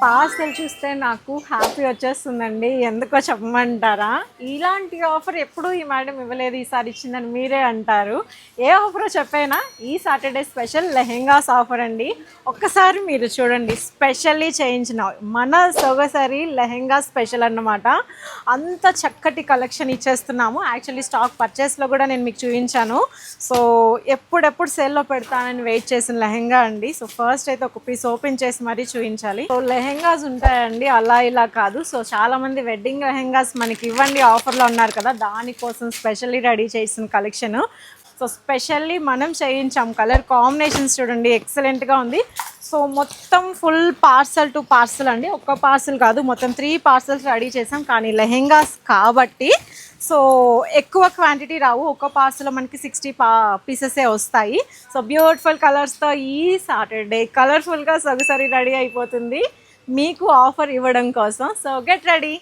Parcel చూస్తే నాకు happy వచ్చేస్తుందండి. ఎందుకో చెప్పమంటారా? ఇలాంటి ఆఫర్ ఎప్పుడూ ఈ మేడం ఇవ్వలేదు, ఈసారి ఇచ్చిందని మీరే అంటారు. ఏ ఆఫరో చెప్పేనా? ఈ సాటర్డే స్పెషల్ లెహెంగాస్ ఆఫర్ అండి. ఒక్కసారి మీరు చూడండి, స్పెషల్లీ చేయించిన మన సొగసరి లెహెంగా స్పెషల్ అన్నమాట. అంత చక్కటి కలెక్షన్ ఇచ్చేస్తున్నాము. యాక్చువల్లీ స్టాక్ పర్చేస్లో కూడా నేను మీకు చూపించాను. సో ఎప్పుడెప్పుడు సేల్లో పెడతానని వెయిట్ చేసిన లెహెంగా అండి. సో ఫస్ట్ అయితే ఒక పీస్ ఓపెన్ చేసి మరీ చూపించాలి. సో లెహెంగాస్ ఉంటాయండి, అలా ఇలా కాదు. సో చాలామంది వెడ్డింగ్ లెహెంగాస్ మనకి ఇవ్వండి ఆఫర్లో ఉన్నారు కదా, దానికోసం స్పెషల్లీ రెడీ చేసిన కలెక్షన్. సో స్పెషల్లీ మనం చేయించాం. కలర్ కాంబినేషన్స్ చూడండి, ఎక్సలెంట్గా ఉంది. సో మొత్తం ఫుల్ పార్సల్ టు పార్సల్ అండి, ఒక్క పార్సల్ కాదు, మొత్తం 3 పార్సల్స్ రెడీ చేసాం. కానీ లెహెంగాస్ కాబట్టి సో ఎక్కువ క్వాంటిటీ రావు, ఒక పార్సల్లో మనకి 60 పీసెసే వస్తాయి. సో బ్యూటిఫుల్ కలర్స్తో ఈ సాటర్డే కలర్ఫుల్గా సొగసరి రెడీ అయిపోతుంది మీకు ఆఫర్ ఇవ్వడం కోసం. So get ready.